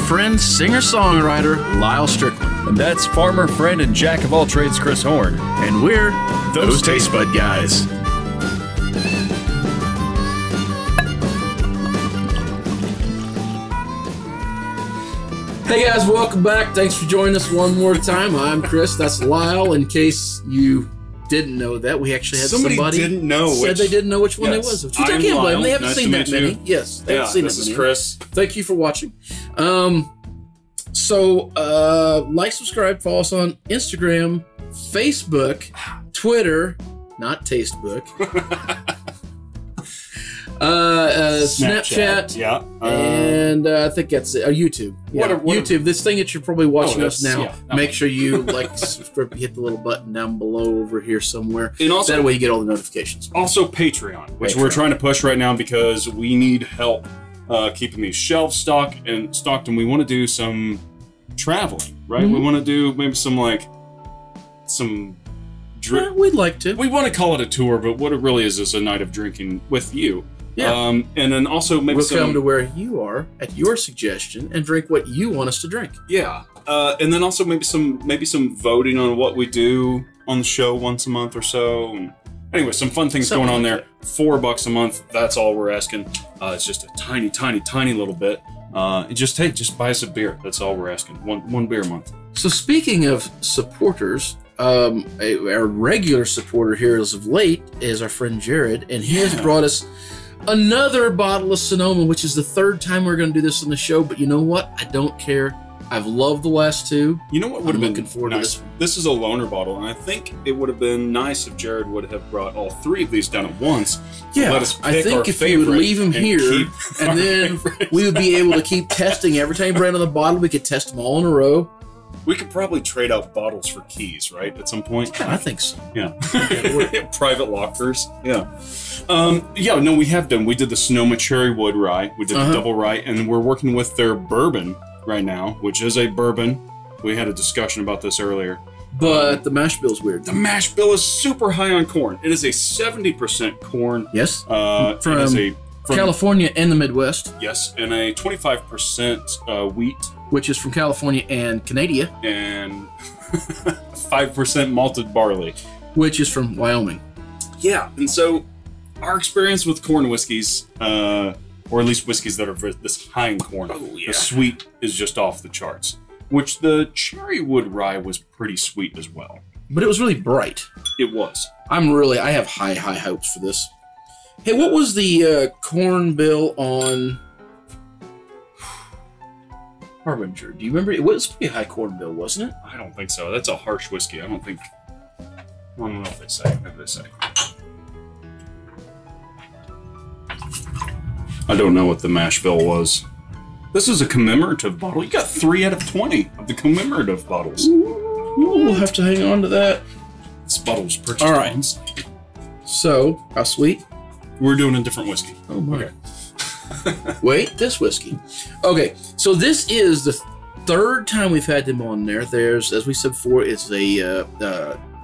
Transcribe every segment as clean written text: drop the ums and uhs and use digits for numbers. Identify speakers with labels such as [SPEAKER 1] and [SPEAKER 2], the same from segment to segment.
[SPEAKER 1] friend, singer-songwriter, Lyal Strickland.
[SPEAKER 2] And that's farmer, friend, and jack of all trades, Chris Horn.
[SPEAKER 1] And we're those Tastebud guys. Hey guys, welcome back. Thanks for joining us one more time. I'm Chris, that's Lyal. In case you didn't know that, we actually had somebody
[SPEAKER 3] didn't know
[SPEAKER 1] said they didn't know which one it was. Which I can't blame them. They haven't seen that many. Yes, they haven't seen that many.
[SPEAKER 3] This is Chris.
[SPEAKER 1] Thank you for watching. Like, subscribe, follow us on Instagram, Facebook, Twitter, not Tastebook, Snapchat,
[SPEAKER 3] yeah,
[SPEAKER 1] and I think that's it. YouTube, yeah, YouTube. This thing that you're probably watching us now. Yeah, make sure you subscribe, hit the little button down below over here somewhere. And also, that way you get all the notifications.
[SPEAKER 3] Also, Patreon, which we're trying to push right now because we need help keeping these shelves stocked, and we want to do some traveling, right? We want to do maybe some
[SPEAKER 1] we'd like to.
[SPEAKER 3] We want to call it a tour, but what it really is a night of drinking with you. Yeah. And then also maybe
[SPEAKER 1] we'll come to where you are at your suggestion and drink what you want us to drink.
[SPEAKER 3] Yeah. And then also maybe some voting on what we do on the show once a month or so. And anyway, some fun things going on there. $4 a month. That's all we're asking. It's just a tiny, tiny, tiny little bit. Just buy us a beer. That's all we're asking. One beer a month.
[SPEAKER 1] So speaking of supporters, our regular supporter here as of late is our friend Jared, and he has brought us another bottle of Sonoma, which is the third time we're going to do this on the show. But you know what? I don't care. I've loved the last two.
[SPEAKER 3] You know what would have been
[SPEAKER 1] looking forward to this one.
[SPEAKER 3] This is a loaner bottle, and I think it would have been nice if Jared would have brought all three of these down at once.
[SPEAKER 1] Yeah,
[SPEAKER 3] let us pick
[SPEAKER 1] I think if you would leave them here, and then we would be able to keep testing every time you bring another bottle. We could test them all in a row.
[SPEAKER 3] We could probably trade out bottles for keys, right? At some point.
[SPEAKER 1] Yeah, I think so.
[SPEAKER 3] Yeah. Private lockers. Yeah. No, we have done. We did the Sonoma Cherry Wood Rye. We did the Double Rye, and we're working with their bourbon right now, which is a bourbon. We had a discussion about this earlier.
[SPEAKER 1] But the mash bill is weird.
[SPEAKER 3] The mash bill is super high on corn. It is a 70% corn.
[SPEAKER 1] Yes. From California and the Midwest.
[SPEAKER 3] Yes, and a 25% wheat.
[SPEAKER 1] Which is from California and Canada.
[SPEAKER 3] And 5% malted barley.
[SPEAKER 1] Which is from Wyoming.
[SPEAKER 3] Yeah, and so our experience with corn whiskeys, or at least whiskeys that are this high in corn, the sweet is just off the charts. Which the Cherry Wood Rye was pretty sweet as well.
[SPEAKER 1] But it was really bright.
[SPEAKER 3] It was.
[SPEAKER 1] I have high hopes for this. Hey, what was the corn bill on Harbinger? Do you remember? It was a pretty high corn bill, wasn't it?
[SPEAKER 3] I don't think so. That's a harsh whiskey. I don't know if they say. Maybe they say. I don't know what the mash bill was. This is a commemorative bottle. You got 3 out of 20 of the commemorative bottles.
[SPEAKER 1] Ooh, we'll have to hang on to that.
[SPEAKER 3] This bottle was purchased.
[SPEAKER 1] All right. So, how sweet?
[SPEAKER 3] We're doing a different whiskey.
[SPEAKER 1] Oh my. Okay. Wait, this whiskey. Okay, so this is the third time we've had them on there. There's, as we said before, it's a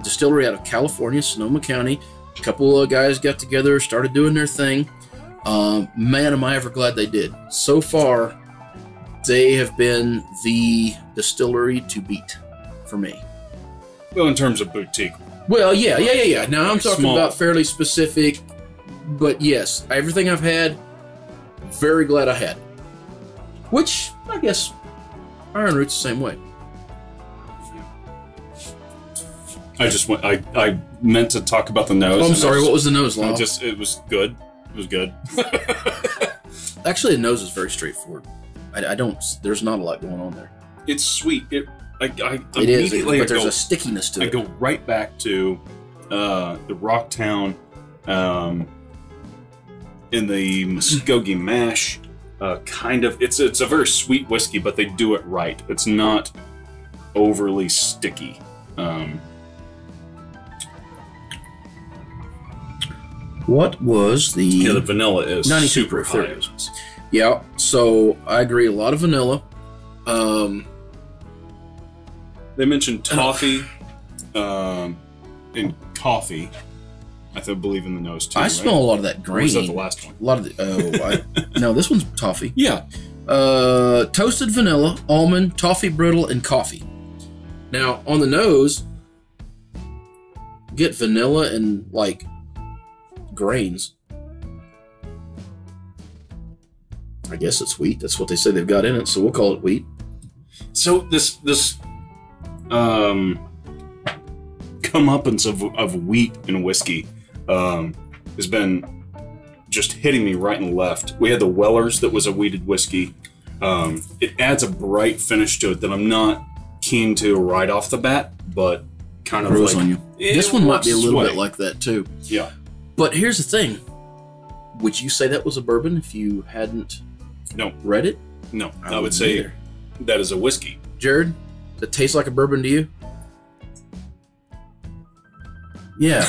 [SPEAKER 1] distillery out of California, Sonoma County. A couple of guys got together, started doing their thing. Man, am I ever glad they did. So far, they have been the distillery to beat for me.
[SPEAKER 3] Well, in terms of boutique.
[SPEAKER 1] Well, yeah. Now I'm talking about fairly specific, but yes, everything I've had, very glad I had. Which, I guess, Iron Root's the same way.
[SPEAKER 3] I meant to talk about the nose.
[SPEAKER 1] Oh, I'm sorry, what was the nose, Lyle?
[SPEAKER 3] It was good. It was good.
[SPEAKER 1] Actually, the nose is very straightforward. There's not a lot going on there.
[SPEAKER 3] It's sweet. It
[SPEAKER 1] is, but there's a stickiness to it.
[SPEAKER 3] I go right back to the Rocktown in the Muskogee mash. Kind of, it's a very sweet whiskey, but they do it right. It's not overly sticky.
[SPEAKER 1] What was the...
[SPEAKER 3] Yeah, the vanilla is
[SPEAKER 1] 92
[SPEAKER 3] super
[SPEAKER 1] proof. There
[SPEAKER 3] high.
[SPEAKER 1] it is. Yeah, so I agree. A lot of vanilla.
[SPEAKER 3] They mentioned toffee and coffee. I believe in the nose too.
[SPEAKER 1] I smell a lot of that grain.
[SPEAKER 3] Or was that the last one?
[SPEAKER 1] A lot of the... no, this one's toffee.
[SPEAKER 3] Yeah.
[SPEAKER 1] Toasted vanilla, almond, toffee brittle, and coffee. Now, on the nose, get vanilla and, like, grains. I guess it's wheat. That's what they say they've got in it, so we'll call it wheat.
[SPEAKER 3] So this comeuppance of wheat and whiskey has been just hitting me right and left. We had the Weller's that was a wheated whiskey. It adds a bright finish to it that I'm not keen to right off the bat, but kind of
[SPEAKER 1] grows
[SPEAKER 3] like,
[SPEAKER 1] on you. This one might be a little bit like that too.
[SPEAKER 3] Yeah.
[SPEAKER 1] But here's the thing. Would you say that was a bourbon if you hadn't read it?
[SPEAKER 3] No. I would say either. That is a whiskey.
[SPEAKER 1] Jared, does it taste like a bourbon to you? Yeah.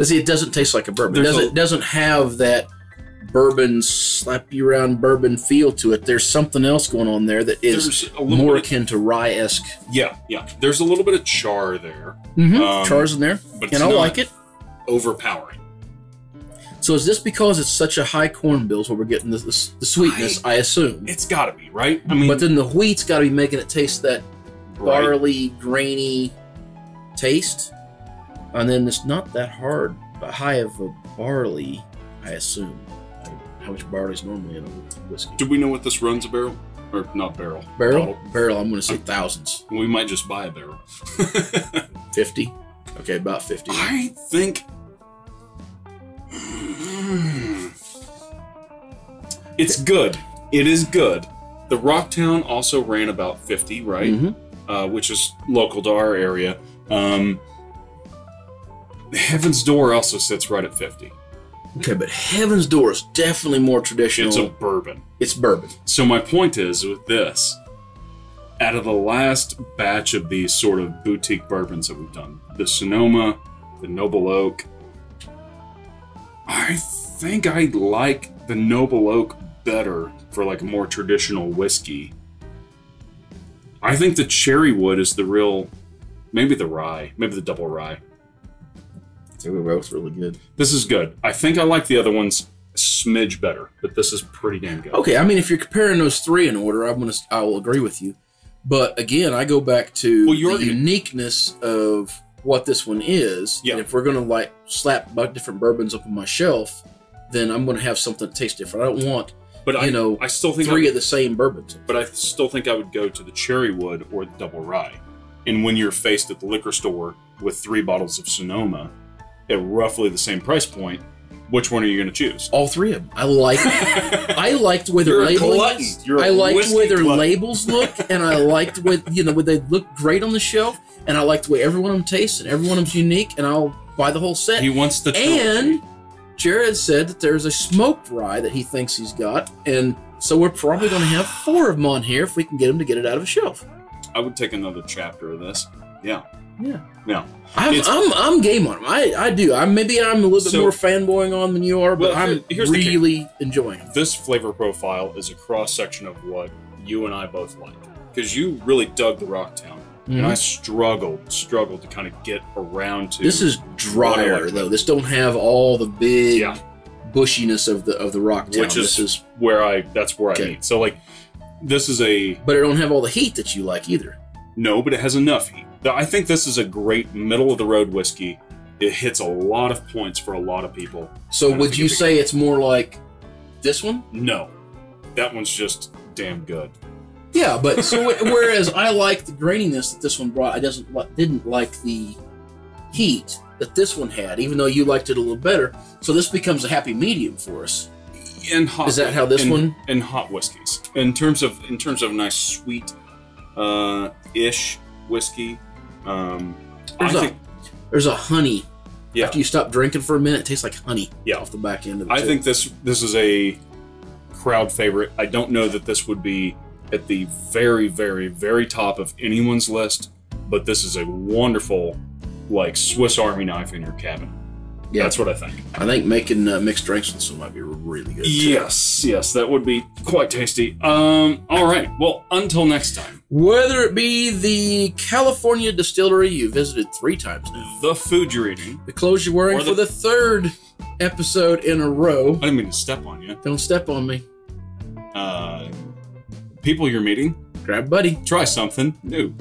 [SPEAKER 1] See, it doesn't taste like a bourbon. It doesn't have that bourbon, slap you around bourbon feel to it. There's something else going on there that is more akin to rye-esque.
[SPEAKER 3] Yeah. There's a little bit of char there.
[SPEAKER 1] Char's in there,
[SPEAKER 3] but
[SPEAKER 1] and I like it.
[SPEAKER 3] Overpowering.
[SPEAKER 1] So is this because it's such a high corn bill where we're getting the sweetness, I assume?
[SPEAKER 3] It's got to be, right? I mean,
[SPEAKER 1] but then the wheat's got to be making it taste that barley, grainy taste. And then it's not that high of a barley, I assume. How much barley is normally in a whiskey?
[SPEAKER 3] Do we know what this runs a barrel? Or not barrel?
[SPEAKER 1] Barrel? Barrel, I'm going to say thousands.
[SPEAKER 3] We might just buy a barrel.
[SPEAKER 1] 50? Okay, about 50.
[SPEAKER 3] I think... It's good. It is good. The Rocktown also ran about 50, right? Which is local to our area. Heaven's Door also sits right at 50.
[SPEAKER 1] Okay, but Heaven's Door is definitely more traditional.
[SPEAKER 3] It's a bourbon.
[SPEAKER 1] It's bourbon.
[SPEAKER 3] So my point is, with this, out of the last batch of these sort of boutique bourbons that we've done, the Sonoma, the Noble Oak, I think I like the Noble Oak better for like a more traditional whiskey. I think the Cherrywood is the real, maybe the rye, maybe the double rye.
[SPEAKER 1] They were both really good.
[SPEAKER 3] This is good. I think I like the other ones a smidge better, but this is pretty damn good.
[SPEAKER 1] Okay, I mean, if you're comparing those three in order, I will agree with you. But again, I go back to the uniqueness of what this one is.
[SPEAKER 3] Yeah.
[SPEAKER 1] And if we're going to like slap different bourbons up on my shelf, then I'm going to have something that tastes different. I don't want,
[SPEAKER 3] I still think
[SPEAKER 1] three of the same bourbons.
[SPEAKER 3] But I still think I would go to the Cherrywood or the double rye. And when you're faced at the liquor store with 3 bottles of Sonoma at roughly the same price point, which one are you going to choose?
[SPEAKER 1] All 3 of them. I liked the way their labels. I liked the way their labels look, and I liked the way they look great on the shelf, and I liked the way every one of them tastes, and every one of them's unique, and I'll buy the whole set.
[SPEAKER 3] He wants the trophy.
[SPEAKER 1] And Jared said that there's a smoked rye that he thinks he's got, and so we're probably going to have 4 of them on here if we can get him to get it out of a shelf.
[SPEAKER 3] I would take another chapter of this. Yeah.
[SPEAKER 1] I'm game on them. I do. Maybe I'm a little bit more fanboying on than you are, but I'm really enjoying them.
[SPEAKER 3] This flavor profile is a cross section of what you and I both like, because you really dug the Rocktown, and I struggled to kind of get around to.
[SPEAKER 1] This is drier though. This don't have all the big bushiness of the Rocktown.
[SPEAKER 3] Which is where I meet. So like, this is but
[SPEAKER 1] it don't have all the heat that you like either.
[SPEAKER 3] No, but it has enough heat. I think this is a great middle-of-the-road whiskey. It hits a lot of points for a lot of people.
[SPEAKER 1] So would you say it's more like this one?
[SPEAKER 3] No. That one's just damn good.
[SPEAKER 1] Yeah, but so whereas I like the graininess that this one brought, I didn't like the heat that this one had, even though you liked it a little better. So this becomes a happy medium for us.
[SPEAKER 3] In hot,
[SPEAKER 1] is that how this one?
[SPEAKER 3] In hot whiskeys. In terms of nice sweet ish whiskey.
[SPEAKER 1] There's a honey. Yeah. After you stop drinking for a minute, it tastes like honey. Yeah. Off the back end of the
[SPEAKER 3] I think this is a crowd favorite. I don't know that this would be at the very, very, very top of anyone's list, but this is a wonderful, like, Swiss Army knife in your cabin. Yeah, that's what I think.
[SPEAKER 1] I think making mixed drinks with this one might be really good.
[SPEAKER 3] Yes, that would be quite tasty. All right, well, until next time.
[SPEAKER 1] Whether it be the California distillery you visited 3 times now,
[SPEAKER 3] the food you're eating,
[SPEAKER 1] the clothes you're wearing for the 3rd episode in a row.
[SPEAKER 3] I didn't mean to step on you.
[SPEAKER 1] Don't step on me.
[SPEAKER 3] people you're meeting,
[SPEAKER 1] Grab a buddy.
[SPEAKER 3] try something new.